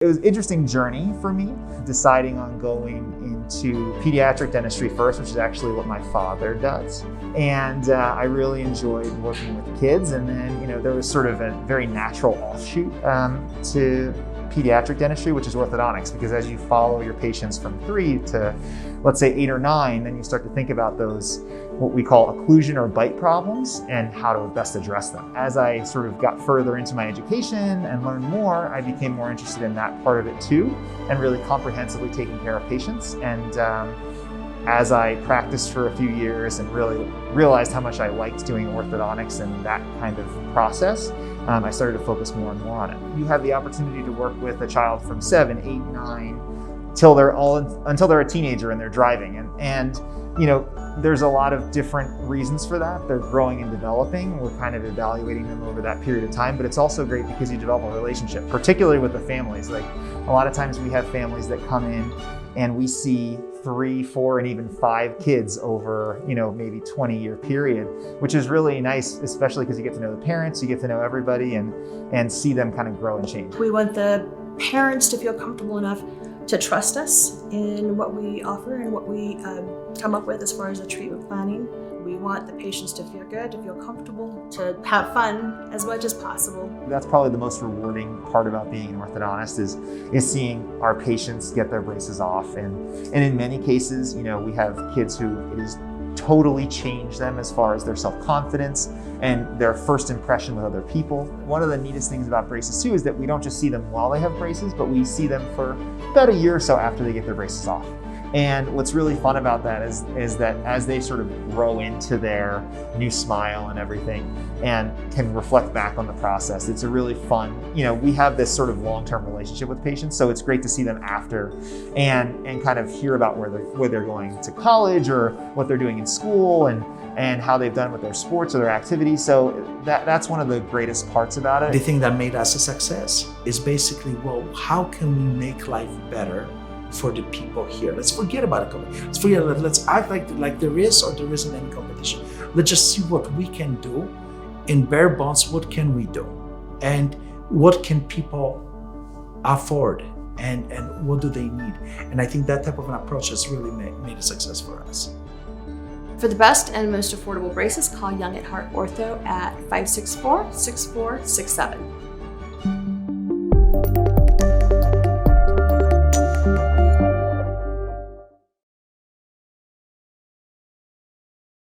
It was an interesting journey for me, deciding on going into pediatric dentistry first, which is actually what my father does. And I really enjoyed working with kids. And then, there was sort of a very natural offshoot to pediatric dentistry, which is orthodontics, because as you follow your patients from 3 to, let's say, 8 or 9, then you start to think about those, what we call occlusion or bite problems, and how to best address them. As I sort of got further into my education and learned more, I became more interested in that part of it too, and really comprehensively taking care of patients. And as I practiced for a few years and really realized how much I liked doing orthodontics and that kind of process, I started to focus more and more on it. You have the opportunity to work with a child from 7, 8, 9, until they're a teenager and they're driving. And there's a lot of different reasons for that. They're growing and developing. We're kind of evaluating them over that period of time, but it's also great because you develop a relationship, particularly with the families. Like a lot of times we have families that come in and we see 3, 4, and even 5 kids over, maybe 20-year period, which is really nice, especially because you get to know the parents, you get to know everybody and see them kind of grow and change. We want the parents to feel comfortable enough to trust us in what we offer and what we come up with as far as the treatment planning. We want the patients to feel good, to feel comfortable, to have fun as much as possible. That's probably the most rewarding part about being an orthodontist is seeing our patients get their braces off. And in many cases, we have kids who it has totally changed them as far as their self-confidence and their first impression with other people. One of the neatest things about braces too is that we don't just see them while they have braces, but we see them for about a year or so after they get their braces off. And what's really fun about that is that as they sort of grow into their new smile and everything and can reflect back on the process, it's a really fun, we have this sort of long-term relationship with patients, so it's great to see them after and kind of hear about where they're going to college or what they're doing in school and how they've done with their sports or their activities. So that's one of the greatest parts about it. The thing that made us a success is basically, well, how can we make life better for the people here? Let's forget about a competition. Let's act like there is or there isn't any competition. Let's just see what we can do. In bare bones, what can we do? And what can people afford? And what do they need? And I think that type of an approach has really made a success for us. For the best and most affordable braces, call Young at Heart Ortho at 564-6467.